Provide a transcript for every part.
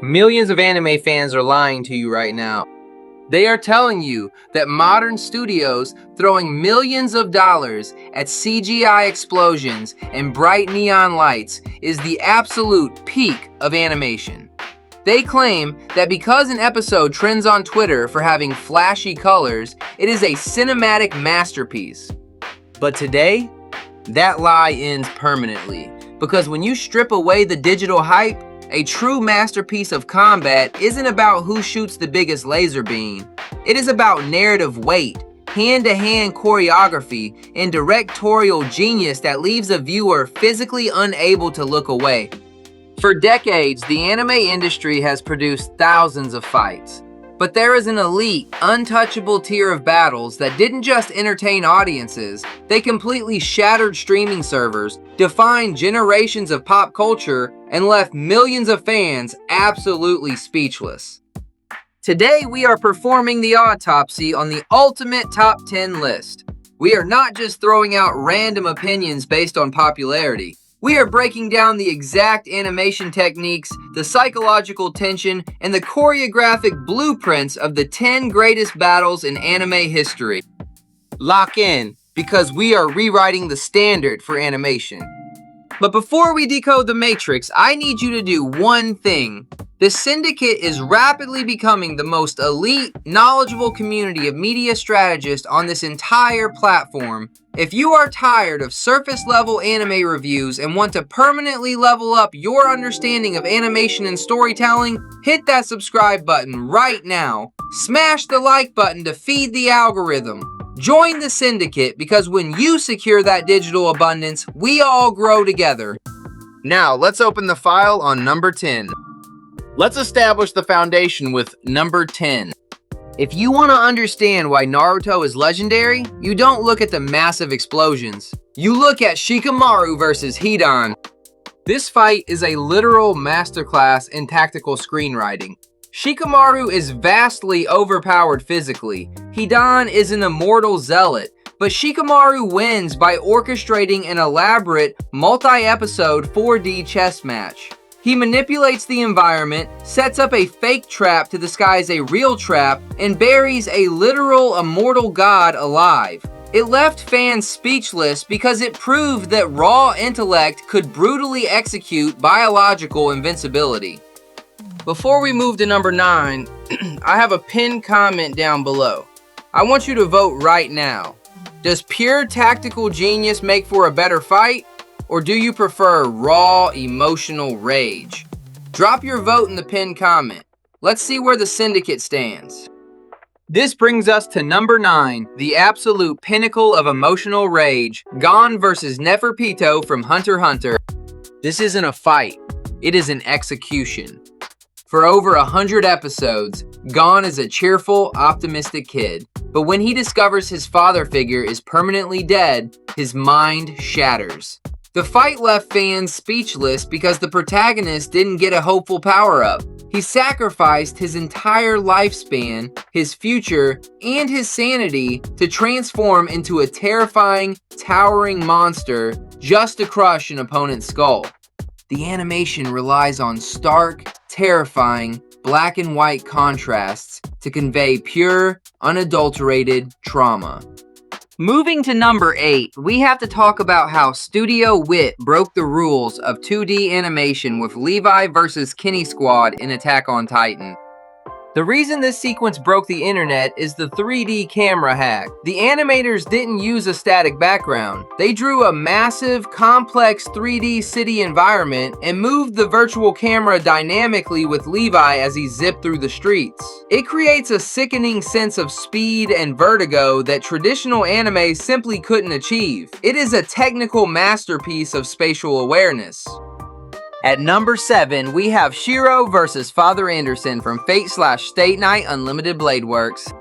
Millions of anime fans are lying to you right now. They are telling you that modern studios throwing millions of dollars at CGI explosions and bright neon lights is the absolute peak of animation. They claim that because an episode trends on Twitter for having flashy colors, it is a cinematic masterpiece. But today, that lie ends permanently, because when you strip away the digital hype, a true masterpiece of combat isn't about who shoots the biggest laser beam. It is about narrative weight, hand-to-hand choreography, and directorial genius that leaves a viewer physically unable to look away. For decades, the anime industry has produced thousands of fights. But there is an elite, untouchable tier of battles that didn't just entertain audiences, they completely shattered streaming servers, defined generations of pop culture, and left millions of fans absolutely speechless. Today, we are performing the autopsy on the ultimate top 10 list. We are not just throwing out random opinions based on popularity. We are breaking down the exact animation techniques, the psychological tension, and the choreographic blueprints of the 10 greatest battles in anime history. Lock in, because we are rewriting the standard for animation. But before we decode the Matrix, I need you to do one thing. The Syndicate is rapidly becoming the most elite, knowledgeable community of media strategists on this entire platform. If you are tired of surface-level anime reviews and want to permanently level up your understanding of animation and storytelling, hit that subscribe button right now. Smash the like button to feed the algorithm. Join the Syndicate, because when you secure that digital abundance, we all grow together. Now, let's open the file on number 10. Let's establish the foundation with number 10. If you want to understand why Naruto is legendary, you don't look at the massive explosions. You look at Shikamaru versus Hidan. This fight is a literal masterclass in tactical screenwriting. Shikamaru is vastly overpowered physically. Hidan is an immortal zealot, but Shikamaru wins by orchestrating an elaborate, multi-episode 4D chess match. He manipulates the environment, sets up a fake trap to disguise a real trap, and buries a literal immortal god alive. It left fans speechless because it proved that raw intellect could brutally execute biological invincibility. Before we move to number 9, I have a pinned comment down below. I want you to vote right now. Does pure tactical genius make for a better fight? Or do you prefer raw, emotional rage? Drop your vote in the pinned comment. Let's see where the Syndicate stands. This brings us to number 9, the absolute pinnacle of emotional rage, Gon versus Neferpito from Hunter x Hunter. This isn't a fight, it is an execution. For over 100 episodes, Gon is a cheerful, optimistic kid. But when he discovers his father figure is permanently dead, his mind shatters. The fight left fans speechless because the protagonist didn't get a hopeful power-up. He sacrificed his entire lifespan, his future, and his sanity to transform into a terrifying, towering monster just to crush an opponent's skull. The animation relies on stark, terrifying, black and white contrasts to convey pure, unadulterated trauma. Moving to number 8, we have to talk about how Studio Wit broke the rules of 2D animation with Levi vs. Kenny Squad in Attack on Titan. The reason this sequence broke the internet is the 3D camera hack. The animators didn't use a static background. They drew a massive, complex 3D city environment and moved the virtual camera dynamically with Levi as he zipped through the streets. It creates a sickening sense of speed and vertigo that traditional anime simply couldn't achieve. It is a technical masterpiece of spatial awareness. At number 7, we have Shiro vs. Father Anderson from Fate/State Night Unlimited Blade Works.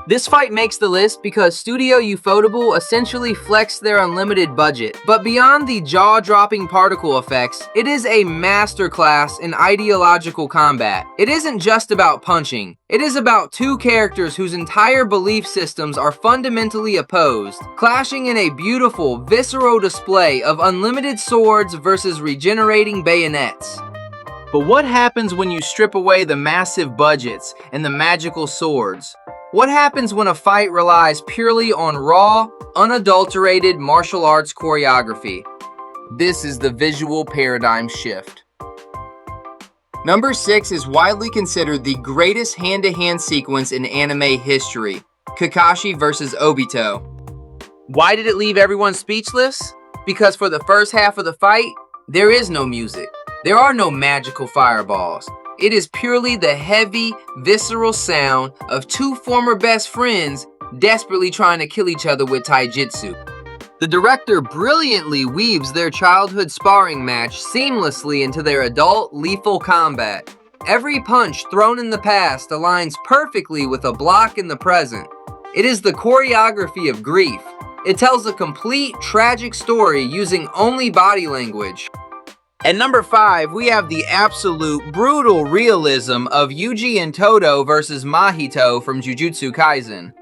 This fight makes the list because Studio Ufotable essentially flexed their unlimited budget. But beyond the jaw-dropping particle effects, it is a masterclass in ideological combat. It isn't just about punching. It is about two characters whose entire belief systems are fundamentally opposed, clashing in a beautiful, visceral display of unlimited swords versus regenerating bayonets. But what happens when you strip away the massive budgets and the magical swords? What happens when a fight relies purely on raw, unadulterated martial arts choreography? This is the visual paradigm shift. Number 6 is widely considered the greatest hand-to-hand sequence in anime history, Kakashi vs. Obito. Why did it leave everyone speechless? Because for the first half of the fight, there is no music. There are no magical fireballs. It is purely the heavy, visceral sound of two former best friends desperately trying to kill each other with taijutsu. The director brilliantly weaves their childhood sparring match seamlessly into their adult, lethal combat. Every punch thrown in the past aligns perfectly with a block in the present. It is the choreography of grief. It tells a complete, tragic story using only body language. At number 5, we have the absolute brutal realism of Yuji and Todo versus Mahito from Jujutsu Kaisen.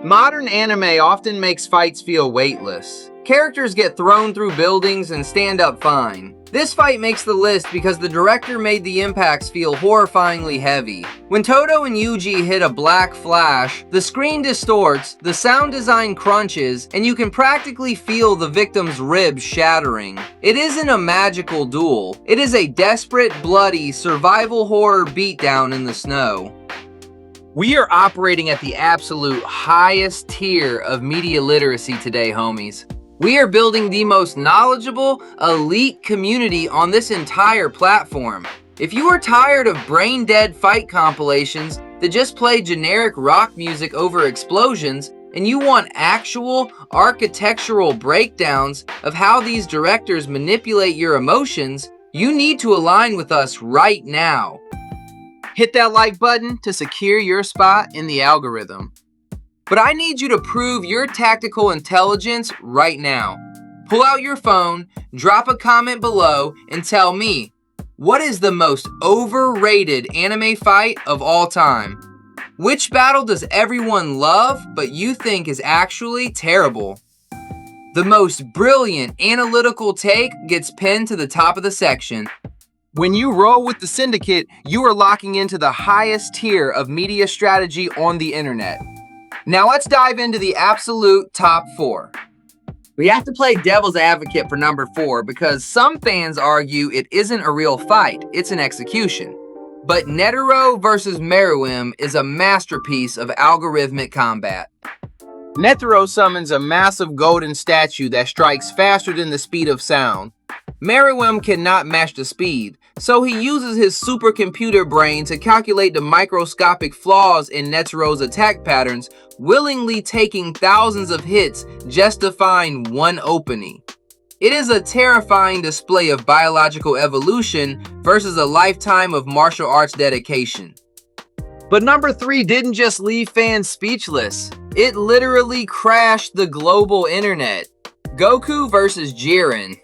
Modern anime often makes fights feel weightless. Characters get thrown through buildings and stand up fine. This fight makes the list because the director made the impacts feel horrifyingly heavy. When Todo and Yuji hit a black flash, the screen distorts, the sound design crunches, and you can practically feel the victim's ribs shattering. It isn't a magical duel. It is a desperate, bloody, survival horror beatdown in the snow. We are operating at the absolute highest tier of media literacy today, homies. We are building the most knowledgeable, elite community on this entire platform. If you are tired of brain-dead fight compilations that just play generic rock music over explosions, and you want actual architectural breakdowns of how these directors manipulate your emotions, you need to align with us right now. Hit that like button to secure your spot in the algorithm. But I need you to prove your tactical intelligence right now. Pull out your phone, drop a comment below, and tell me, what is the most overrated anime fight of all time? Which battle does everyone love but you think is actually terrible? The most brilliant analytical take gets pinned to the top of the section. When you roll with the Syndicate, you are locking into the highest tier of media strategy on the internet. Now let's dive into the absolute top 4. We have to play devil's advocate for number 4 because some fans argue it isn't a real fight, it's an execution. But Netero vs. Meruem is a masterpiece of algorithmic combat. Netero summons a massive golden statue that strikes faster than the speed of sound. Meruem cannot match the speed, so he uses his supercomputer brain to calculate the microscopic flaws in Netero's attack patterns, willingly taking thousands of hits just to find one opening. It is a terrifying display of biological evolution versus a lifetime of martial arts dedication. But number 3 didn't just leave fans speechless. It literally crashed the global internet. Goku vs. Jiren.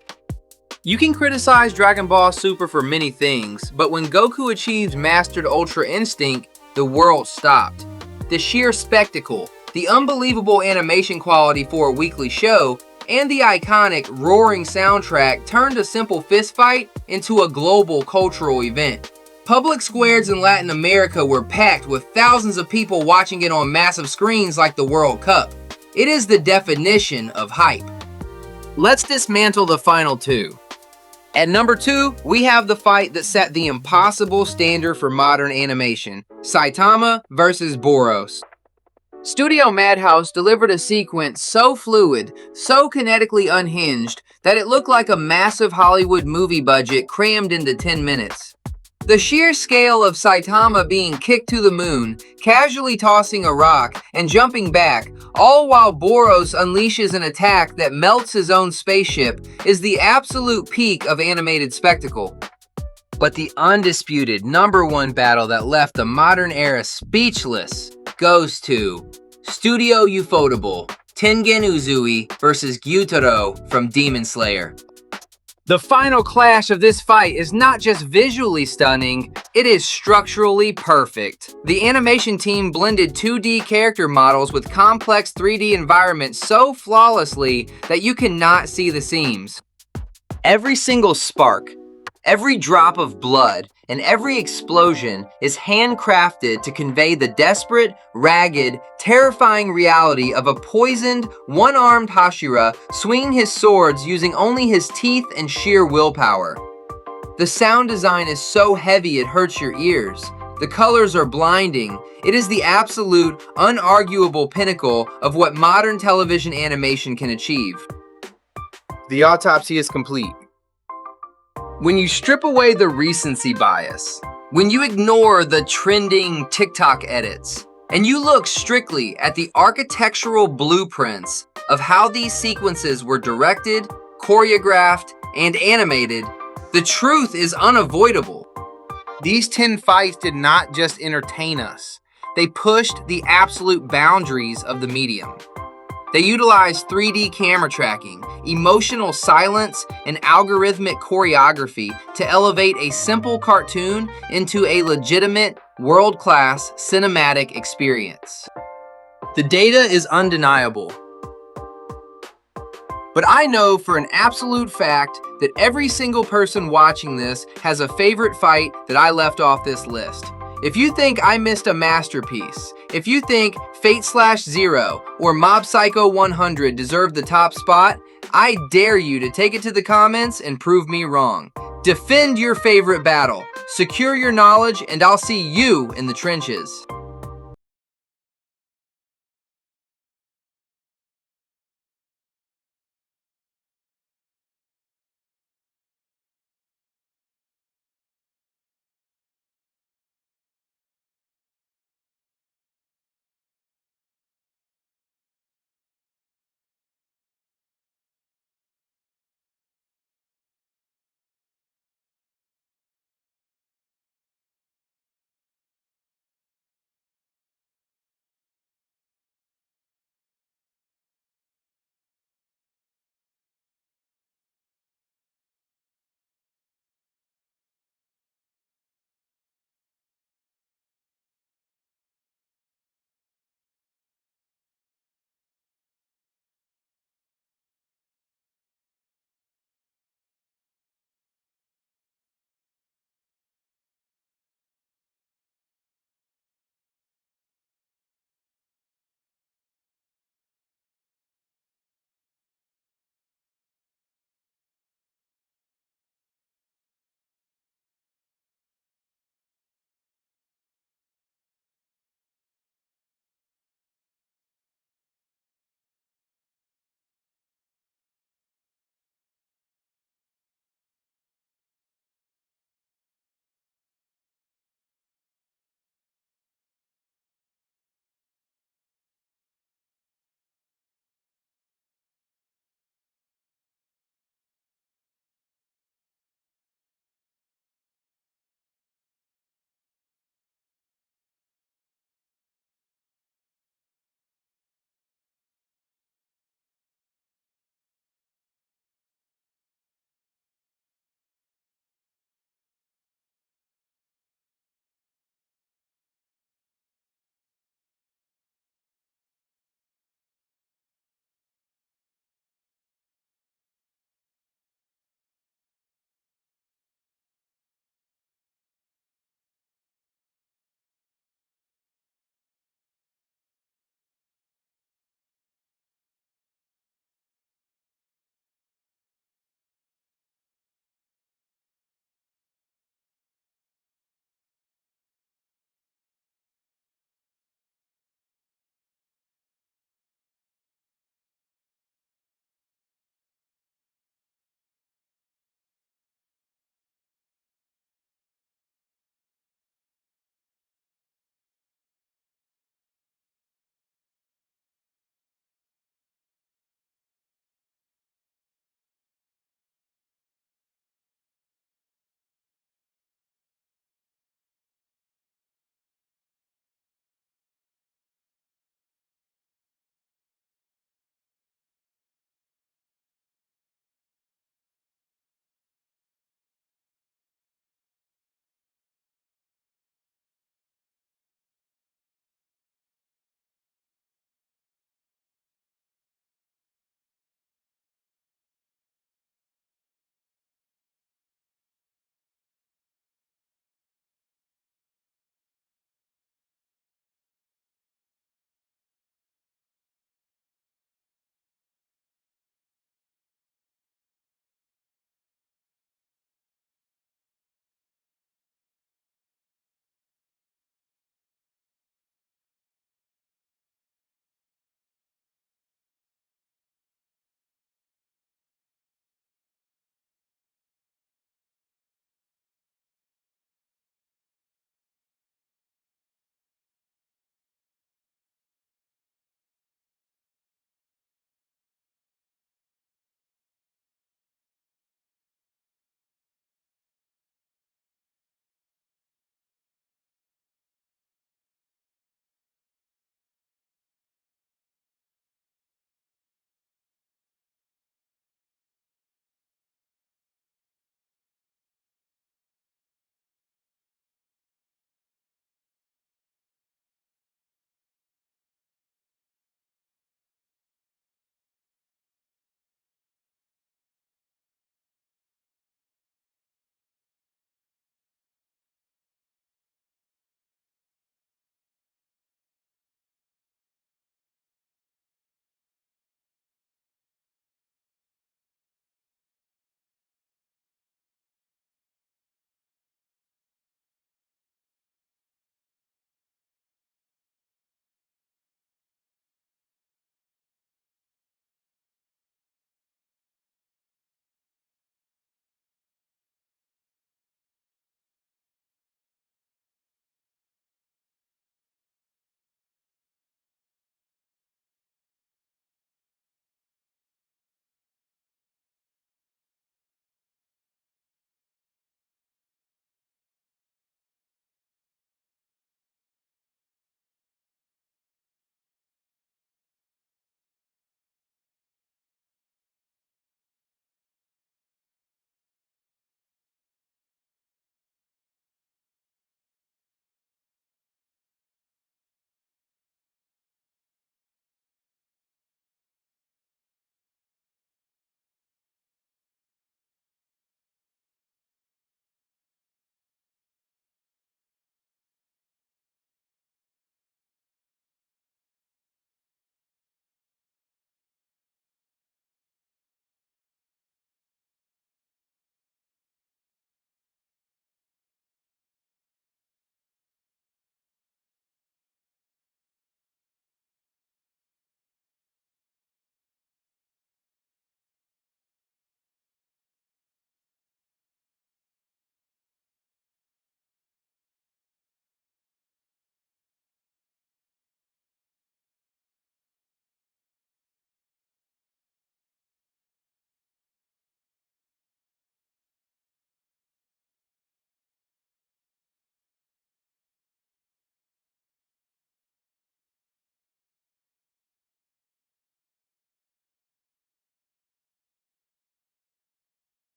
You can criticize Dragon Ball Super for many things, but when Goku achieved Mastered Ultra Instinct, the world stopped. The sheer spectacle, the unbelievable animation quality for a weekly show, and the iconic roaring soundtrack turned a simple fistfight into a global cultural event. Public squares in Latin America were packed with thousands of people watching it on massive screens like the World Cup. It is the definition of hype. Let's dismantle the final 2. At number 2, we have the fight that set the impossible standard for modern animation, Saitama vs. Boros. Studio Madhouse delivered a sequence so fluid, so kinetically unhinged, that it looked like a massive Hollywood movie budget crammed into 10 minutes. The sheer scale of Saitama being kicked to the moon, casually tossing a rock, and jumping back, all while Boros unleashes an attack that melts his own spaceship, is the absolute peak of animated spectacle. But the undisputed number 1 battle that left the modern era speechless goes to Studio Ufotable, Tengen Uzui vs. Gyutaro from Demon Slayer. The final clash of this fight is not just visually stunning, it is structurally perfect. The animation team blended 2D character models with complex 3D environments so flawlessly that you cannot see the seams. Every single spark, Every drop of blood and every explosion is handcrafted to convey the desperate, ragged, terrifying reality of a poisoned, one-armed Hashira swinging his swords using only his teeth and sheer willpower. The sound design is so heavy it hurts your ears. The colors are blinding. It is the absolute, unarguable pinnacle of what modern television animation can achieve. The autopsy is complete. When you strip away the recency bias, when you ignore the trending TikTok edits, and you look strictly at the architectural blueprints of how these sequences were directed, choreographed, and animated, the truth is unavoidable. These 10 fights did not just entertain us. They pushed the absolute boundaries of the medium. They utilized 3D camera tracking, emotional silence, and algorithmic choreography to elevate a simple cartoon into a legitimate, world-class cinematic experience. The data is undeniable. But I know for an absolute fact that every single person watching this has a favorite fight that I left off this list. If you think I missed a masterpiece, if you think Fate/Zero or Mob Psycho 100 deserve the top spot, I dare you to take it to the comments and prove me wrong. Defend your favorite battle, secure your knowledge, and I'll see you in the trenches.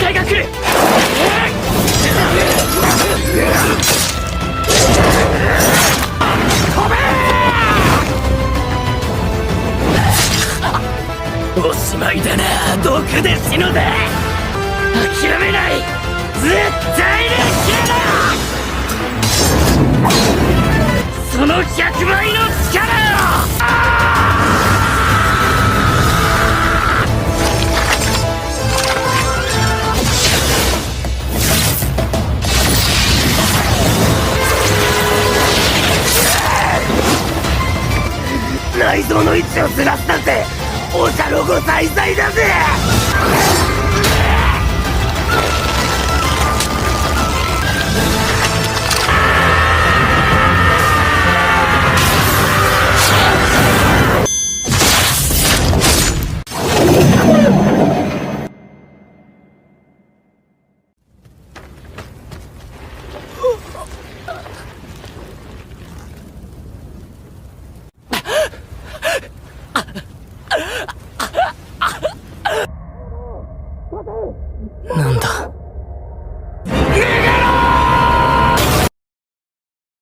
界が来る。飛べー。おしまいだな。毒で死ぬぜ。諦めない。絶対に消えない。その100倍の力よ。内臓の位置をずらすなんてお茶の子さいさいだぜ。